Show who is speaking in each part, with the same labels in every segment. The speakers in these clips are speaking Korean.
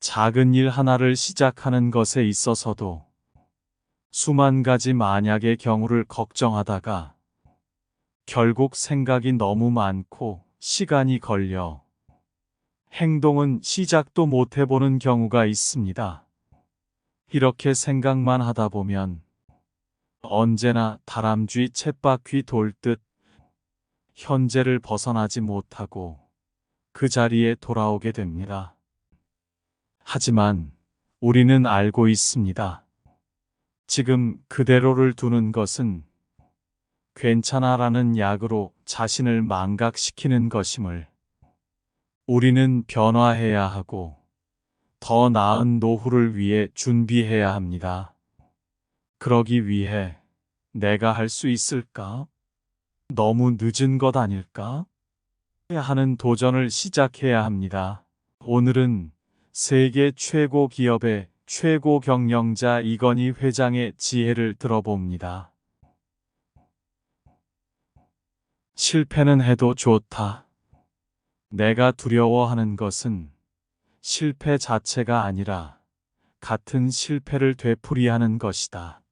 Speaker 1: 작은 일 하나를 시작하는 것에 있어서도 수만 가지 만약의 경우를 걱정하다가 결국 생각이 너무 많고 시간이 걸려 행동은 시작도 못 해보는 경우가 있습니다. 이렇게 생각만 하다 보면 언제나 다람쥐 쳇바퀴 돌듯 현재를 벗어나지 못하고 그 자리에 돌아오게 됩니다. 하지만 우리는 알고 있습니다. 지금 그대로를 두는 것은 괜찮아라는 약으로 자신을 망각시키는 것임을 우리는 변화해야 하고 더 나은 노후를 위해 준비해야 합니다. 그러기 위해 내가 할 수 있을까? 너무 늦은 것 아닐까? 하는 도전을 시작해야 합니다. 오늘은 세계 최고 기업의 최고 경영자 이건희 회장의 지혜를 들어봅니다. 실패는 해도 좋다. 내가 두려워하는 것은 실패 자체가 아니라 같은 실패를 되풀이하는 것이다.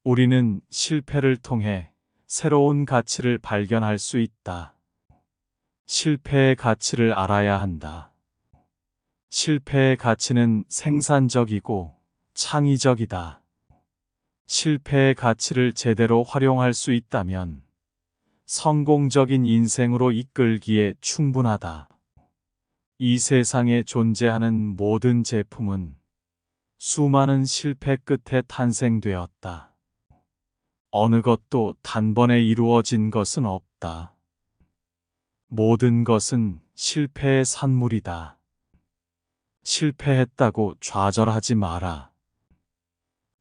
Speaker 1: 우리는 실패를 통해 새로운 가치를 발견할 수 있다. 실패의 가치를 알아야 한다. 실패의 가치는 생산적이고 창의적이다. 실패의 가치를 제대로 활용할 수 있다면 성공적인 인생으로 이끌기에 충분하다. 이 세상에 존재하는 모든 제품은 수많은 실패 끝에 탄생되었다. 어느 것도 단번에 이루어진 것은 없다. 모든 것은 실패의 산물이다. 실패했다고 좌절하지 마라.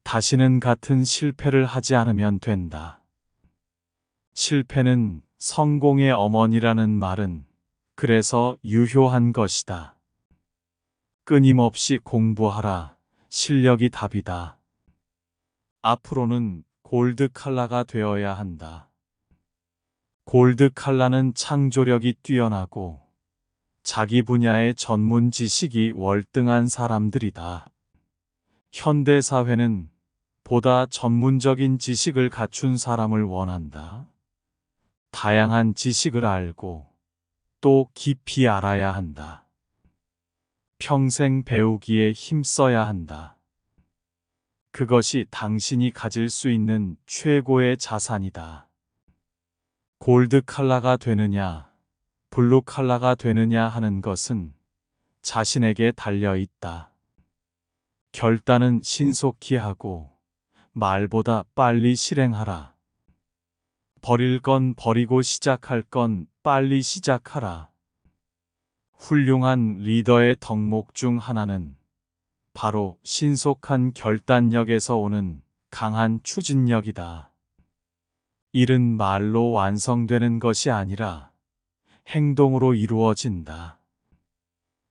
Speaker 1: 다시는 같은 실패를 하지 않으면 된다. 실패는 성공의 어머니라는 말은 그래서 유효한 것이다. 끊임없이 공부하라. 실력이 답이다. 앞으로는 골드 칼라가 되어야 한다. 골드 칼라는 창조력이 뛰어나고 자기 분야의 전문 지식이 월등한 사람들이다. 현대 사회는 보다 전문적인 지식을 갖춘 사람을 원한다. 다양한 지식을 알고 또 깊이 알아야 한다. 평생 배우기에 힘써야 한다. 그것이 당신이 가질 수 있는 최고의 자산이다. 골드 칼라가 되느냐, 블루 칼라가 되느냐 하는 것은 자신에게 달려 있다. 결단은 신속히 하고 말보다 빨리 실행하라. 버릴 건 버리고 시작할 건 빨리 시작하라. 훌륭한 리더의 덕목 중 하나는 바로 신속한 결단력에서 오는 강한 추진력이다. 일은 말로 완성되는 것이 아니라 행동으로 이루어진다.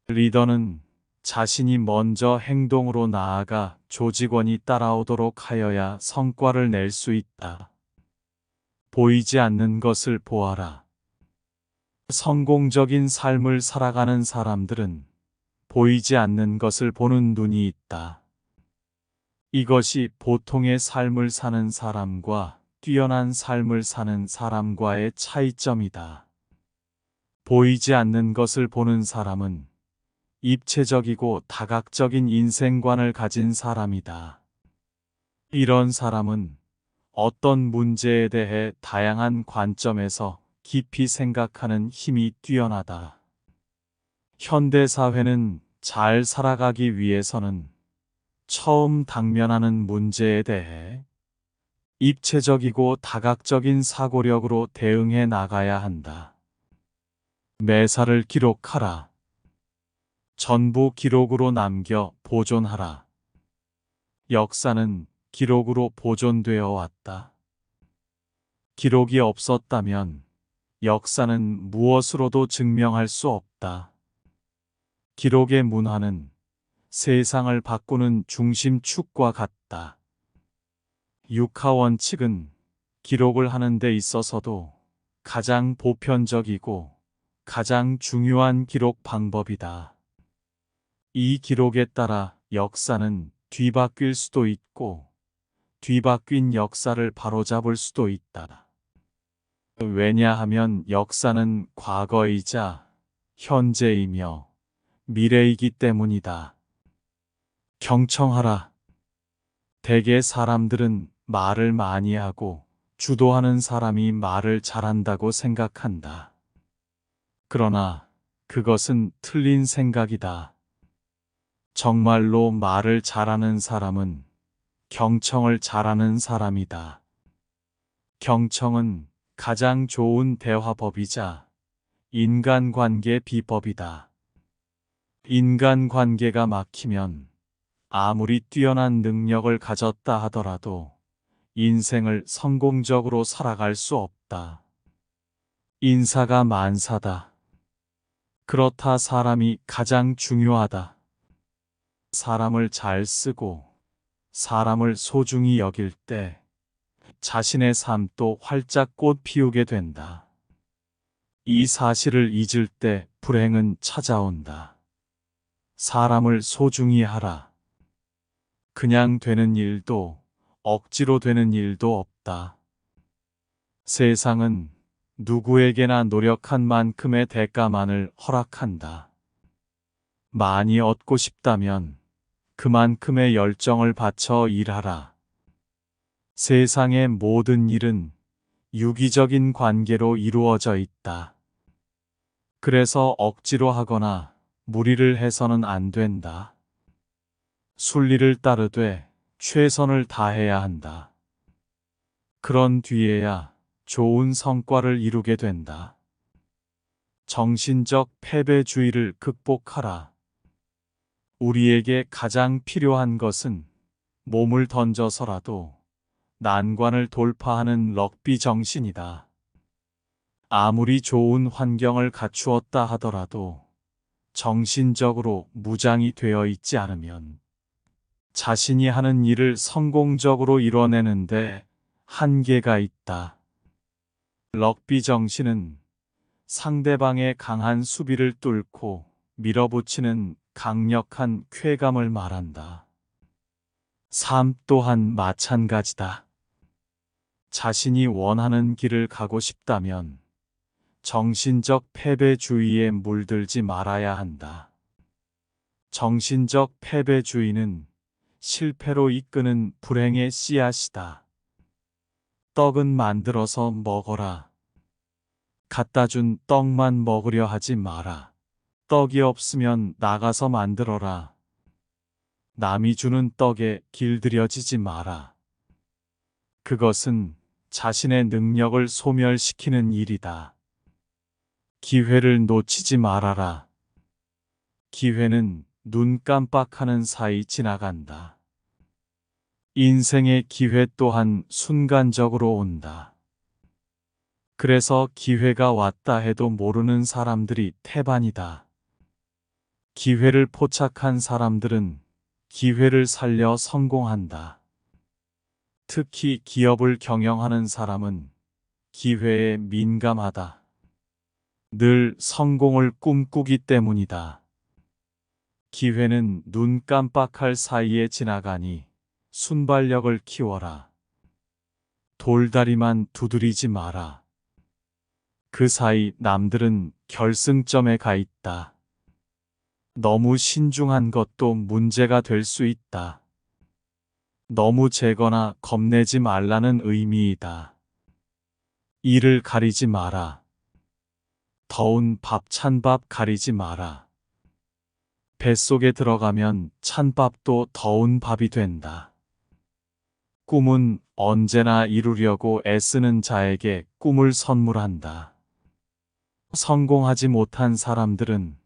Speaker 1: 리더는 자신이 먼저 행동으로 나아가 조직원이 따라오도록 하여야 성과를 낼 수 있다. 보이지 않는 것을 보아라. 성공적인 삶을 살아가는 사람들은 보이지 않는 것을 보는 눈이 있다. 이것이 보통의 삶을 사는 사람과 뛰어난 삶을 사는 사람과의 차이점이다. 보이지 않는 것을 보는 사람은 입체적이고 다각적인 인생관을 가진 사람이다. 이런 사람은 어떤 문제에 대해 다양한 관점에서 깊이 생각하는 힘이 뛰어나다. 현대 사회는 잘 살아가기 위해서는 처음 당면하는 문제에 대해 입체적이고 다각적인 사고력으로 대응해 나가야 한다. 매사를 기록하라. 전부 기록으로 남겨 보존하라. 역사는 기록으로 보존되어 왔다. 기록이 없었다면 역사는 무엇으로도 증명할 수 없다. 기록의 문화는 세상을 바꾸는 중심축과 같다. 육하 원칙은 기록을 하는 데 있어서도 가장 보편적이고 가장 중요한 기록 방법이다. 이 기록에 따라 역사는 뒤바뀔 수도 있고 뒤바뀐 역사를 바로잡을 수도 있다. 왜냐하면 역사는 과거이자 현재이며 미래이기 때문이다. 경청하라. 대개 사람들은 말을 많이 하고 주도하는 사람이 말을 잘한다고 생각한다. 그러나 그것은 틀린 생각이다. 정말로 말을 잘하는 사람은 경청을 잘하는 사람이다. 경청은 가장 좋은 대화법이자 인간관계 비법이다. 인간관계가 막히면 아무리 뛰어난 능력을 가졌다 하더라도 인생을 성공적으로 살아갈 수 없다. 인사가 만사다. 그렇다 사람이 가장 중요하다. 사람을 잘 쓰고 사람을 소중히 여길 때 자신의 삶도 활짝 꽃 피우게 된다. 이 사실을 잊을 때 불행은 찾아온다. 사람을 소중히 하라. 그냥 되는 일도 억지로 되는 일도 없다. 세상은 누구에게나 노력한 만큼의 대가만을 허락한다. 많이 얻고 싶다면 그만큼의 열정을 바쳐 일하라. 세상의 모든 일은 유기적인 관계로 이루어져 있다. 그래서 억지로 하거나 무리를 해서는 안 된다. 순리를 따르되 최선을 다해야 한다. 그런 뒤에야 좋은 성과를 이루게 된다. 정신적 패배주의를 극복하라. 우리에게 가장 필요한 것은 몸을 던져서라도 난관을 돌파하는 럭비 정신이다. 아무리 좋은 환경을 갖추었다 하더라도 정신적으로 무장이 되어 있지 않으면 자신이 하는 일을 성공적으로 이뤄내는데 한계가 있다. 럭비 정신은 상대방의 강한 수비를 뚫고 밀어붙이는 강력한 쾌감을 말한다. 삶 또한 마찬가지다. 자신이 원하는 길을 가고 싶다면 정신적 패배주의에 물들지 말아야 한다. 정신적 패배주의는 실패로 이끄는 불행의 씨앗이다. 떡은 만들어서 먹어라. 갖다 준 떡만 먹으려 하지 마라. 떡이 없으면 나가서 만들어라. 남이 주는 떡에 길들여지지 마라. 그것은 자신의 능력을 소멸시키는 일이다. 기회를 놓치지 말아라. 기회는 눈 깜빡하는 사이 지나간다. 인생의 기회 또한 순간적으로 온다. 그래서 기회가 왔다 해도 모르는 사람들이 태반이다. 기회를 포착한 사람들은 기회를 살려 성공한다. 특히 기업을 경영하는 사람은 기회에 민감하다. 늘 성공을 꿈꾸기 때문이다. 기회는 눈 깜빡할 사이에 지나가니 순발력을 키워라. 돌다리만 두드리지 마라. 그 사이 남들은 결승점에 가 있다. 너무 신중한 것도 문제가 될 수 있다. 너무 재거나 겁내지 말라는 의미이다. 이를 가리지 마라. 더운 밥, 찬밥 가리지 마라. 뱃속에 들어가면 찬밥도 더운 밥이 된다. 꿈은 언제나 이루려고 애쓰는 자에게 꿈을 선물한다. 성공하지 못한 사람들은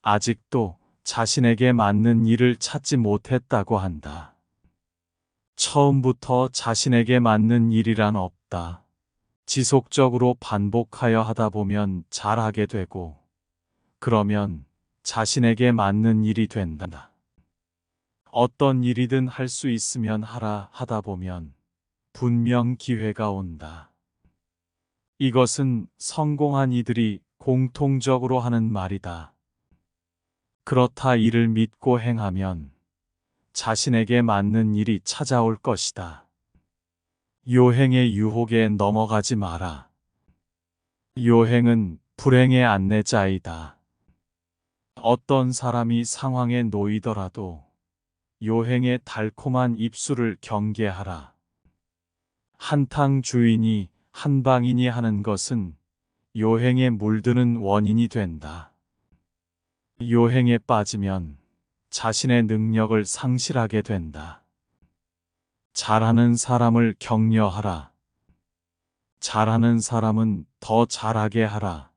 Speaker 1: 아직도 자신에게 맞는 일을 찾지 못했다고 한다. 처음부터 자신에게 맞는 일이란 없다. 지속적으로 반복하여 하다 보면 잘하게 되고, 그러면 자신에게 맞는 일이 된다. 어떤 일이든 할 수 있으면 하라 하다 보면 분명 기회가 온다. 이것은 성공한 이들이 공통적으로 하는 말이다. 그렇다 이를 믿고 행하면 자신에게 맞는 일이 찾아올 것이다. 요행의 유혹에 넘어가지 마라. 요행은 불행의 안내자이다. 어떤 사람이 상황에 놓이더라도 요행의 달콤한 입술을 경계하라. 한탕 주인이 한방인이 하는 것은 요행에 물드는 원인이 된다. 요행에 빠지면 자신의 능력을 상실하게 된다. 잘하는 사람을 격려하라. 잘하는 사람은 더 잘하게 하라.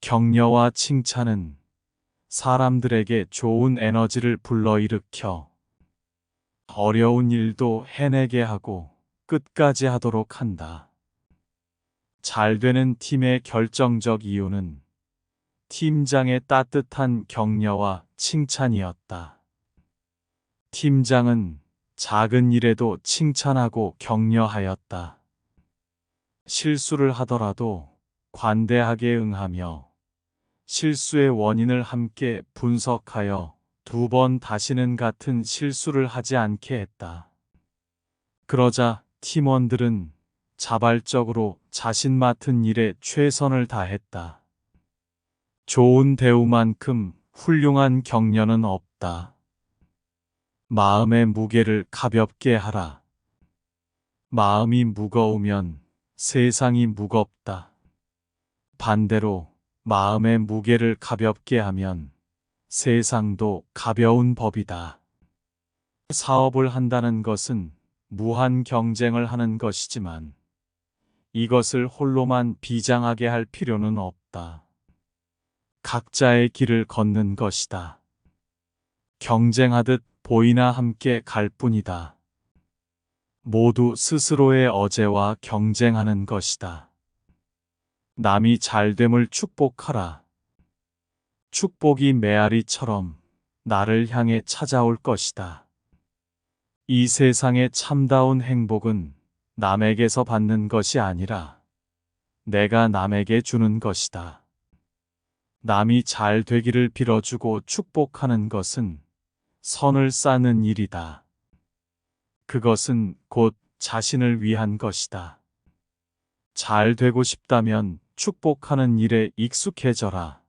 Speaker 1: 격려와 칭찬은 사람들에게 좋은 에너지를 불러일으켜 어려운 일도 해내게 하고 끝까지 하도록 한다. 잘 되는 팀의 결정적 이유는 팀장의 따뜻한 격려와 칭찬이었다. 팀장은 작은 일에도 칭찬하고 격려하였다. 실수를 하더라도 관대하게 응하며 실수의 원인을 함께 분석하여 2번 다시는 같은 실수를 하지 않게 했다. 그러자 팀원들은 자발적으로 자신 맡은 일에 최선을 다했다. 좋은 대우만큼 훌륭한 격려는 없다. 마음의 무게를 가볍게 하라. 마음이 무거우면 세상이 무겁다. 반대로 마음의 무게를 가볍게 하면 세상도 가벼운 법이다. 사업을 한다는 것은 무한 경쟁을 하는 것이지만 이것을 홀로만 비장하게 할 필요는 없다. 각자의 길을 걷는 것이다. 경쟁하듯 보이나 함께 갈 뿐이다. 모두 스스로의 어제와 경쟁하는 것이다. 남이 잘됨을 축복하라. 축복이 메아리처럼 나를 향해 찾아올 것이다. 이 세상의 참다운 행복은 남에게서 받는 것이 아니라 내가 남에게 주는 것이다. 남이 잘 되기를 빌어주고 축복하는 것은 선을 쌓는 일이다. 그것은 곧 자신을 위한 것이다. 잘 되고 싶다면 축복하는 일에 익숙해져라.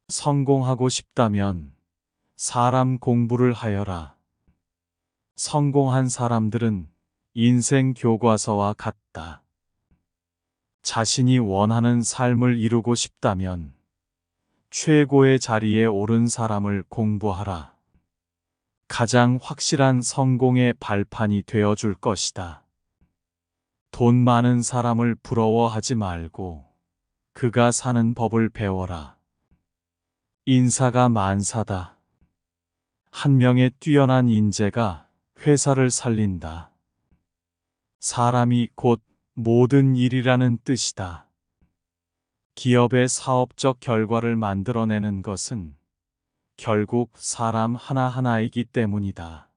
Speaker 1: 성공하고 싶다면 사람 공부를 하여라. 성공한 사람들은 인생 교과서와 같다. 자신이 원하는 삶을 이루고 싶다면 최고의 자리에 오른 사람을 공부하라. 가장 확실한 성공의 발판이 되어줄 것이다. 돈 많은 사람을 부러워하지 말고 그가 사는 법을 배워라. 인사가 만사다. 한 명의 뛰어난 인재가 회사를 살린다. 사람이 곧 모든 일이라는 뜻이다. 기업의 사업적 결과를 만들어내는 것은 결국 사람 하나하나이기 때문이다.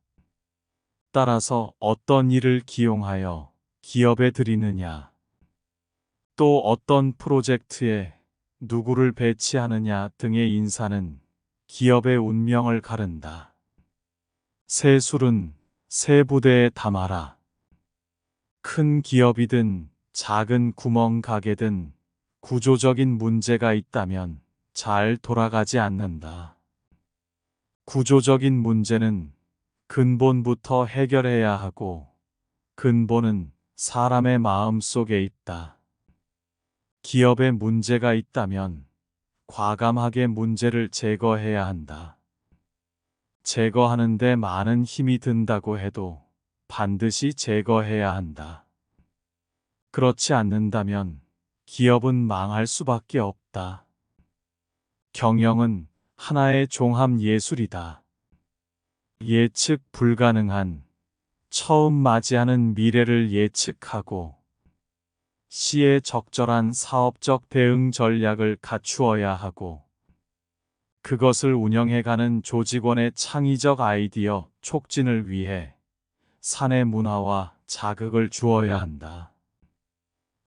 Speaker 1: 따라서 어떤 일을 기용하여 기업에 들이느냐, 또 어떤 프로젝트에 누구를 배치하느냐 등의 인사는 기업의 운명을 가른다. 새 술은 새 부대에 담아라. 큰 기업이든 작은 구멍 가게든 구조적인 문제가 있다면 잘 돌아가지 않는다. 구조적인 문제는 근본부터 해결해야 하고 근본은 사람의 마음 속에 있다. 기업에 문제가 있다면 과감하게 문제를 제거해야 한다. 제거하는데 많은 힘이 든다고 해도 반드시 제거해야 한다. 그렇지 않는다면 기업은 망할 수밖에 없다. 경영은 하나의 종합 예술이다. 예측 불가능한 처음 맞이하는 미래를 예측하고 시에 적절한 사업적 대응 전략을 갖추어야 하고 그것을 운영해가는 조직원의 창의적 아이디어 촉진을 위해 사내 문화와 자극을 주어야 한다.